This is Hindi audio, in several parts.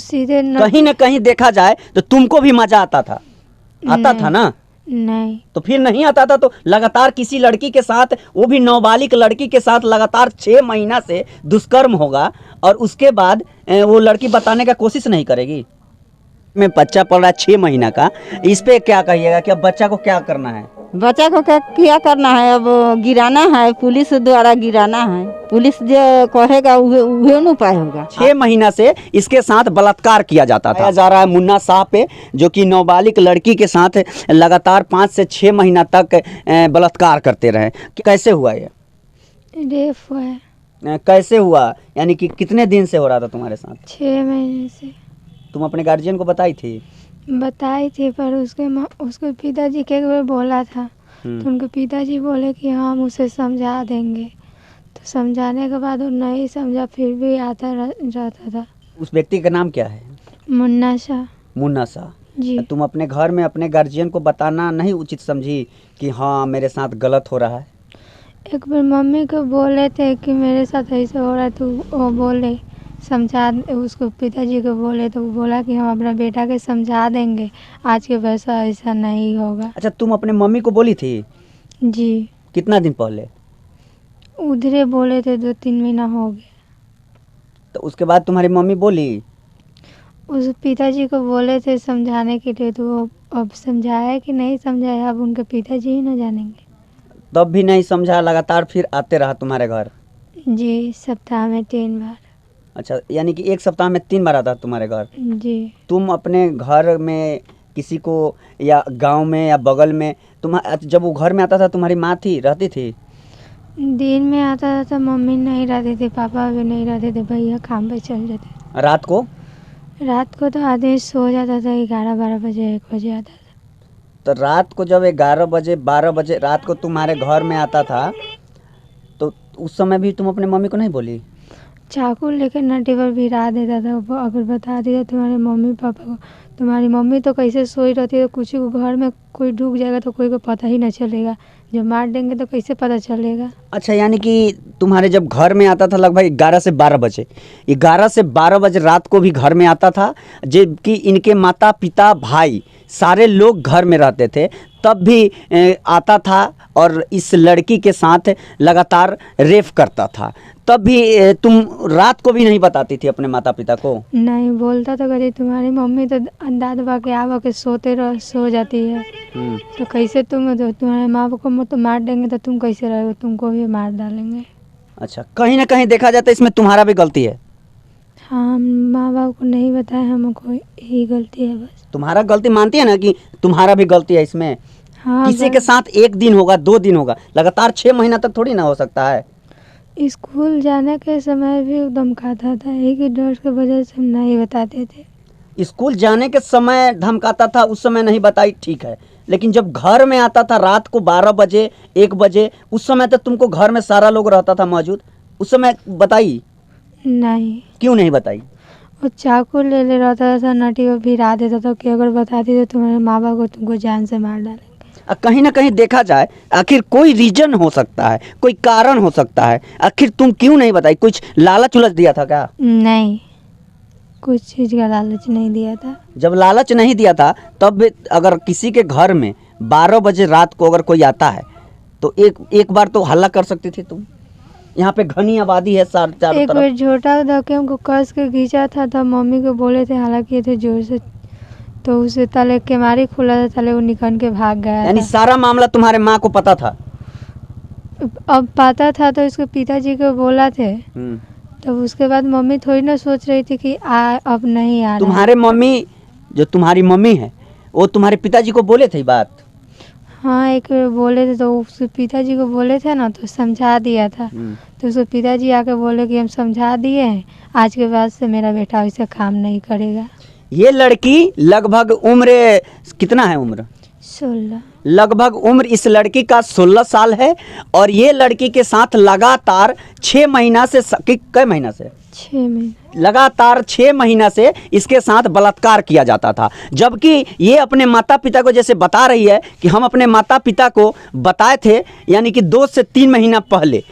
सीधे कहीं न कहीं देखा जाए तो तुमको भी मजा आता था ना? नहीं। तो फिर नहीं आता था तो लगातार किसी लड़की के साथ, वो भी नाबालिग लड़की के साथ लगातार 6 महीना से दुष्कर्म होगा और उसके बाद वो लड़की बताने का कोशिश नहीं करेगी? में बच्चा पड़ रहा है 6 महीना का, इस पे क्या कहिएगा कि अब बच्चा को क्या करना है? बच्चा को क्या करना है, अब गिराना है, पुलिस द्वारा गिराना है। पुलिस जो कहेगा उहे न उपाय होगा। 6 महीना से इसके साथ बलात्कार किया जाता था। जा रहा है मुन्ना शाह पे, जो कि नाबालिग लड़की के साथ लगातार 5 से 6 महीना तक बलात्कार करते रहे। कैसे हुआ ये? रेप हुआ है। कैसे हुआ, यानी कि कितने दिन से हो रहा था तुम्हारे साथ? 6 महीने से। तुम अपने गार्जियन को बताई थी? बताई थी, पर उसके पिताजी के बार बोला था तो उनके पिताजी बोले कि हम उसे समझा देंगे। तो समझाने के बाद वो नहीं समझा, फिर भी आता रहता था। उस व्यक्ति का नाम क्या है? मुन्ना शाह। मुन्ना शाह जी। तुम अपने घर में अपने गार्जियन को बताना नहीं उचित समझी कि हाँ मेरे साथ गलत हो रहा है? एक बार मम्मी को बोले थे कि मेरे साथ ऐसा हो रहा है, तो वो बोले समझा, उसको पिताजी को बोले तो वो बोला कि हम अपना बेटा के समझा देंगे, आज के वैसा ऐसा नहीं होगा। अच्छा, तुम अपने मम्मी को बोली थी? जी। कितना दिन पहले? उधरे बोले थे, 2-3 महीना हो गया। तो उसके बाद तुम्हारी मम्मी बोली? उस पिताजी को बोले थे समझाने के लिए, तो वो अब समझाया कि नहीं समझाया, अब उनके पिताजी ही ना जानेंगे। तब भी नहीं समझा, लगातार फिर आते रहा तुम्हारे घर? जी, सप्ताह में 3 बार। अच्छा, यानी कि एक सप्ताह में 3 बार आता तुम्हारे घर? जी। तुम अपने घर में किसी को या गांव में या बगल में, जब वो घर में आता था तुम्हारी माँ रहती थी? दिन में आता था तो मम्मी नहीं रहती थी, पापा भी नहीं रहते थे, भैया काम पे चल जाते। रात को? रात को तो आदमी सो जाता था, 11-12 बजे 1 बजे आता था। तो रात को जब 11 बजे 12 बजे रात को तुम्हारे घर में आता था, तो उस समय भी तुम अपने मम्मी को नहीं बोली? चाकू लेकर नटी पर भिड़ा देता था, वो अगर बता दिया तुम्हारे मम्मी पापा को, तुम्हारी मम्मी तो कैसे सोई रहती है, कुछ घर में कोई ढूक जाएगा तो कोई को पता ही नहीं चलेगा, जब मार देंगे तो कैसे पता चलेगा। अच्छा, यानी कि तुम्हारे जब घर में आता था लगभग 11 से 12 बजे, 11 से 12 बजे रात को भी घर में आता था, जबकि इनके माता पिता भाई सारे लोग घर में रहते थे, तब भी आता था और इस लड़की के साथ लगातार रेप करता था, तब भी तुम रात को भी नहीं बताती थी अपने माता पिता को? नहीं बोलता तो कभी, तुम्हारी मम्मी तो अंदाज के आवा के सो जाती है, तो कैसे तुम्हारे माँ बाप को तो मार देंगे तो तुम कैसे रहोगे, तुमको भी मार डालेंगे। अच्छा, कहीं ना कहीं देखा जाता है इसमें तुम्हारा भी गलती है? हाँ, माँ बाप को नहीं बताया, हमको ही गलती है बस। तुम्हारा गलती मानती है ना कि तुम्हारा भी गलती है इसमें? हाँ, किसी के साथ 1 दिन होगा 2 दिन होगा, लगातार 6 महीना तक थोड़ी ना हो सकता है। स्कूल जाने के समय भी धमकाता था, एक ही डर की वजह से हम नहीं बताते थे। स्कूल जाने के समय धमकाता था, उस समय नहीं बताई, ठीक है, लेकिन जब घर में आता था रात को 12 बजे 1 बजे, उस समय तक तुमको घर में सारा लोग रहता था मौजूद, उस समय बताई? नहीं। क्यों नहीं बताई? वो चाकू ले रहता था, नटी को भिड़ा देता था कि अगर बताती तो तुम्हारे माँ बाप को तुमको जान से मार डालेंगे। कहीं ना कहीं देखा जाए, आखिर कोई रीजन हो सकता है, कोई कारण हो सकता है, आखिर तुम क्यों नहीं बताई? कुछ लालच उलच दिया था क्या? नहीं, कुछ चीज़ का लालच नहीं दिया था। जब लालच नहीं दिया था तब अगर किसी के घर में 12 बजे रात को अगर कोई आता है तो एक बार तो हल्ला कर सकती थी तुम? यहाँ पे घनी आबादी है चारों तरफ। एक बार झोटा धोके हमको कस के खींचा था, तब मम्मी को बोले थे, हालांकि थे जोर से, तो उसे तले केमारी खुला था, तले वो निकल के भाग गया। यानी सारा मामला तुम्हारे माँ को पता था? अब पता था तो इसके पिताजी को बोला थे, तो उसके बाद मम्मी थोड़ी ना सोच रही थी कि अब नहीं आ रहा। तुम्हारे मम्मी, जो तुम्हारी मम्मी है, वो तुम्हारे पिताजी को बोले थे बात? हाँ, एक बार बोले थे, तो उसके पिताजी को बोले थे ना, तो समझा दिया था। तो उसके पिताजी आके बोले कि हम समझा दिए हैं, आज के बाद से मेरा बेटा वैसे काम नहीं करेगा। ये लड़की लगभग उम्र कितना है? उम्र 16। लगभग उम्र इस लड़की का 16 साल है, और ये लड़की के साथ लगातार 6 महीना से, कै महीना से? 6 महीने। लगातार 6 महीना से इसके साथ बलात्कार किया जाता था, जबकि ये अपने माता पिता को जैसे बता रही है कि हम अपने माता पिता को बताए थे, यानी कि 2 से 3 महीना पहले।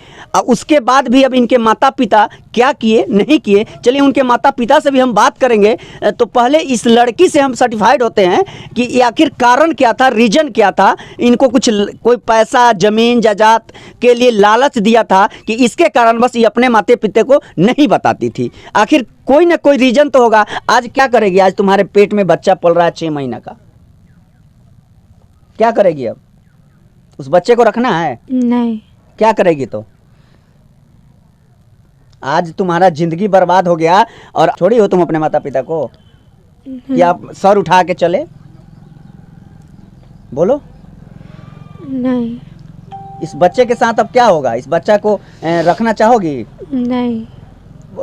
उसके बाद भी अब इनके माता पिता क्या किए नहीं किए, चलिए उनके माता पिता से भी हम बात करेंगे। तो पहले इस लड़की से हम सर्टिफाइड होते हैं कि ये आखिर कारण क्या था, रीजन क्या था। इनको कोई पैसा ज़मीन जायदाद के लिए लालच दिया था कि इसके कारण बस ये अपने माता पिता को नहीं बताती थी। आखिर कोई ना कोई रीजन तो होगा। आज क्या करेगी? आज तुम्हारे पेट में बच्चा पल रहा है 6 महीना का, क्या करेगी? अब उस बच्चे को रखना है? नहीं। क्या करेगी? तो आज तुम्हारा जिंदगी बर्बाद हो गया और छोड़ी हो तुम अपने माता पिता को कि आप सर उठा के चले? बोलो। नहीं। इस बच्चे के साथ अब क्या होगा? इस बच्चा को रखना चाहोगी? नहीं।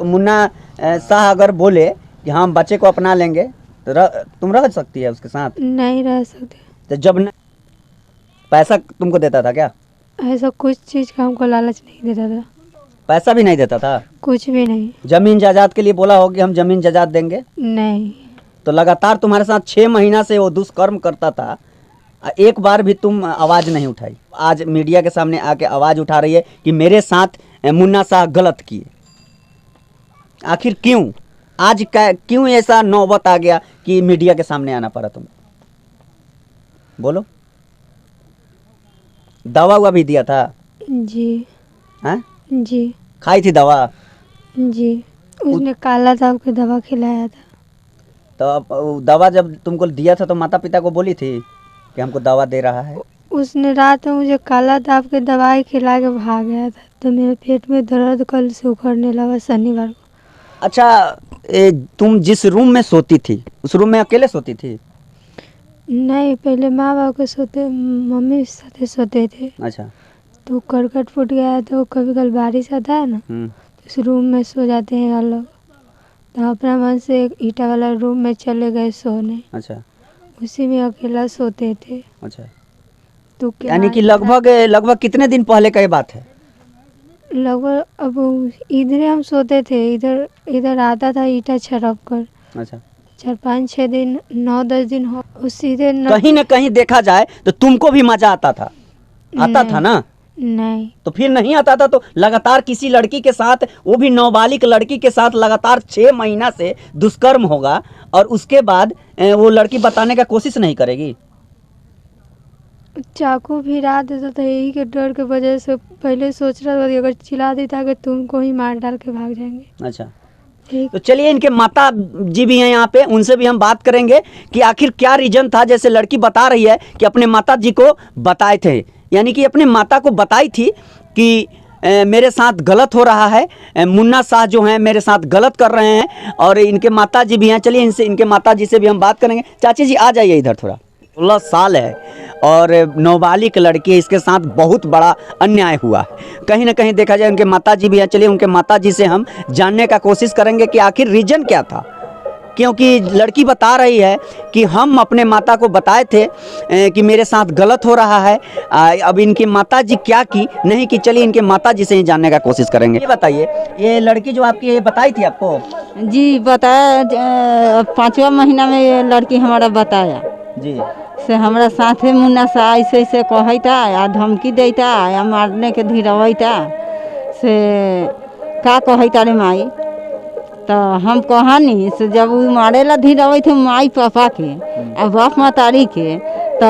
मुन्ना शाह अगर बोले कि हम बच्चे को अपना लेंगे तो तुम रह सकती है उसके साथ? नहीं रह सकते। तो जब पैसा तुमको देता था क्या? ऐसा कुछ चीज़ का हमको लालच नहीं देता था। पैसा भी नहीं देता था? कुछ भी नहीं। जमीन जायदाद के लिए बोला हो कि हम जमीन जायदाद देंगे? नहीं। तो लगातार तुम्हारे साथ 6 महीना से वो दुष्कर्म करता था, एक बार भी तुम आवाज़ नहीं उठाई। आज मीडिया के सामने आके आवाज़ उठा रही है कि मेरे साथ मुन्ना शाह गलत किए। आखिर क्यों? आज क्यों ऐसा नौबत आ गया कि मीडिया के सामने आना पड़ा तुम? बोलो। दवा हुआ भी दिया था? जी। हाँ जी। खाई थी दवा? जी। उसने काला दाव की दवा खिलाया था। तो अब दवा जब तुमको दिया था तो माता पिता को बोली थी कि हमको दवा दे रहा है? उसने रात में मुझे काला दाव की दवाई खिला के भाग गया था, तो मेरे पेट में दर्द कल से उखड़ने लगा शनिवार को। अच्छा, तुम जिस रूम में सोती थी उस रूम में अकेले सोती थी? नहीं, पहले माँ बाप के सोते, मम्मी साथे सोते थे। अच्छा। तो करकट फूट गया तो कभी कभी बारिश आता है ना, तो उस रूम में सो जाते हैं लोग। तो अपना मन से एक ईटा वाला रूम में चले गए सोने। अच्छा। उसी में अकेला सोते थे। अच्छा। तो यानी कि लगभग कितने दिन पहले का ये बात है? लगभग अब इधर हम सोते थे, इधर आता था ईटा छरप कर। अच्छा। 4-5-6 दिन 9-10 दिन हो सीधे कहीं ना कहीं देखा जाए तो तुमको भी मजा आता था? आता था ना? नहीं। तो फिर नहीं आता था तो लगातार किसी लड़की के साथ, वो भी नाबालिग लड़की के साथ लगातार 6 महीना से दुष्कर्म होगा और उसके बाद वो लड़की बताने का कोशिश नहीं करेगी? चाकू भिरा देता था, यही के डर के वजह से पहले सोच रहा था कि अगर चिल्ला देता कि तुमको ही मार डाल के भाग जाएंगे। अच्छा। तो चलिए इनके माता जी भी हैं यहाँ पे, उनसे भी हम बात करेंगे कि आखिर क्या रीजन था। जैसे लड़की बता रही है कि अपने माता जी को बताए थे, यानी कि अपने माता को बताई थी कि मेरे साथ गलत हो रहा है, मुन्ना शाह जो हैं मेरे साथ गलत कर रहे हैं। और इनके माता जी भी हैं, चलिए इनके माता जी से भी हम बात करेंगे। चाची जी आ जाइए इधर थोड़ा। 16 साल है और नाबालिग लड़की है, इसके साथ बहुत बड़ा अन्याय हुआ है। कहीं ना कहीं देखा जाए उनके माता जी भी हैं, चलिए उनके माता जी से हम जानने का कोशिश करेंगे कि आखिर रीजन क्या था। क्योंकि लड़की बता रही है कि हम अपने माता को बताए थे कि मेरे साथ गलत हो रहा है। अब इनकी माता जी क्या की नहीं की, चलिए इनके माता जी से ही जानने का कोशिश करेंगे। ये बताइए, ये लड़की जो आपकी ये बताई थी आपको? जी बताया, 5वां महीना में ये लड़की हमारा बताया जी से हमारा साथे मुन्ना सा ऐसे ऐसे कहता या धमकी देता या मारने के धीरवता से का कहता रे माई। तो हम कहानी से जब वो मारेला धीरवे थे माई पापा के और बाप मातारी के, तो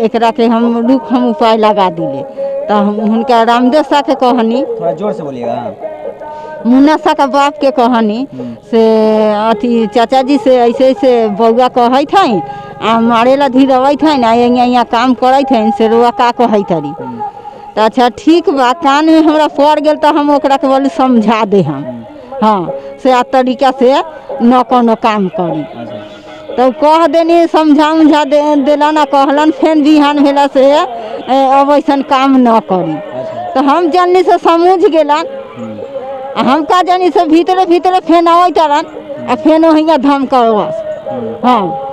एकरा के हम उपाय लगा दिले। तो हम उनका रामदेव शाह के कहानी, थोड़ा जोर से बोलिएगा। मुन्ना शाह का बाप के कहानी से अथी चाचा जी से ऐसे ऐसे बउआ कहै थे आ मारेला धीरवे थे ना, यहाँ काम करे थे से रुआ का कहै तरी। तो अच्छा ठीक बा, कान में हमरा पड़ गया तो हम ओकरा के बोली समझा दे हम, हाँ से आ तरीका से न कोनो काम करी। तो कह देनी समझा देला ना, कहलन फेन बिहान भेला से अब ऐसा काम न करी। तो हम जानी से समझ गेलन, हम का जानी से भीतरे भीतरे फेन आवतरन आ फेन वहीं धमकावस। हाँ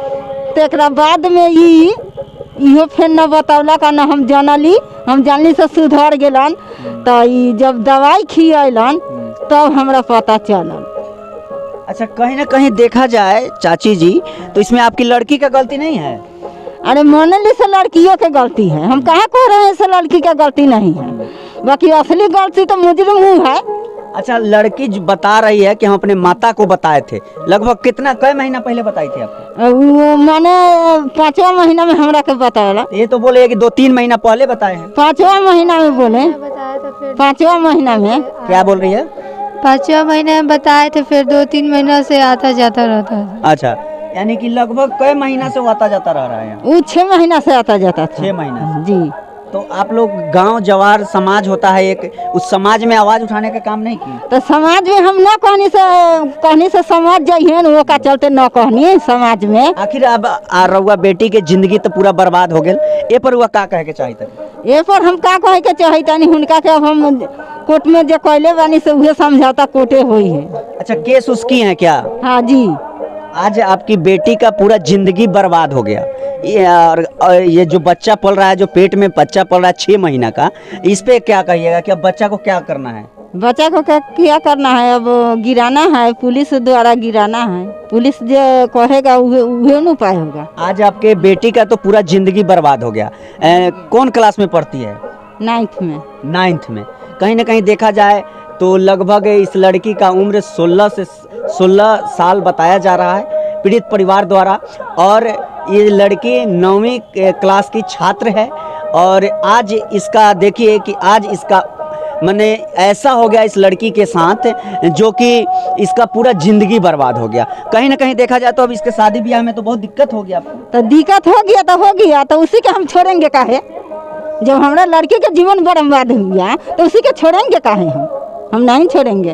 तो एक बाद में इहो फेन न बतौला का, न हम जानली से सुधर गेलन। तो जब दवाई खियलन तब हमरा पता चलल। अच्छा, कहीं ना कहीं देखा जाए चाची जी, तो इसमें आपकी लड़की का गलती नहीं है? अरे मोनली से लड़कियों के गलती है, हम कहाँ कह रहे हैं से लड़की का गलती नहीं है, बाकी असली गलती तो मुजरिम हूँ है। अच्छा, लड़की जो बता रही है कि हम अपने माता को बताए थे, लगभग कितना कई महीना पहले बताई थी आपको? वो मैंने 5वां महीना में हमरा के बताया। ये तो बोले कि 2-3 महीना पहले बताए हैं। 5वां महीना में बोले, बताया तो फिर 5वां महीना में। क्या बोल रही है? 5वां महीने में बताए थे, फिर 2-3 महीना से आता जाता रहता था। अच्छा, यानी कि लगभग कई महीना से वो आता जाता रह रहा है यहाँ? वो 6 महीना से आता जाता था। 6 महीना से। जी। तो आप लोग गांव जवार समाज होता है एक, उस समाज में आवाज उठाने का काम नहीं किए? तो समाज में हम न कहनी से समाज जाइए न, वो का चलते न कहनी समाज में। आखिर अब रउआ बेटी के जिंदगी तो पूरा बर्बाद हो गया, ए पर हुआ का कहे के चाहिए था? ये पर हम का कहे के चाहिए हुनका के, अब हम कोर्ट में जो कहले बानी से उहे समझौता कोर्टे हुई है। अच्छा, केस उसकी है क्या? हाँ जी। आज आपकी बेटी का पूरा जिंदगी बर्बाद हो गया। और ये जो बच्चा पल रहा है, जो पेट में बच्चा पल रहा है 6 महीना का, इस पे क्या कहिएगा कि अब बच्चा को क्या करना है? बच्चा को क्या करना है, अब गिराना है, पुलिस द्वारा गिराना है। पुलिस जो कहेगा उहे न उपाय होगा। आज आपके बेटी का तो पूरा जिंदगी बर्बाद हो गया। कौन क्लास में पढ़ती है? 9th में। 9th में। कहीं ना कहीं देखा जाए तो लगभग इस लड़की का उम्र 16 साल बताया जा रहा है पीड़ित परिवार द्वारा, और ये लड़की 9वीं क्लास की छात्र है। और आज इसका देखिए कि आज इसका माने ऐसा हो गया इस लड़की के साथ, जो कि इसका पूरा जिंदगी बर्बाद हो गया। कहीं ना कहीं देखा जाए तो अब इसके शादी ब्याह में तो बहुत दिक्कत हो गया आपको। तो दिक्कत हो गया तो उसी के हम छोड़ेंगे काहे? जब हमारा लड़की का जीवन बर्बाद हो गया तो उसी के छोड़ेंगे काहे? हम नहीं छोड़ेंगे।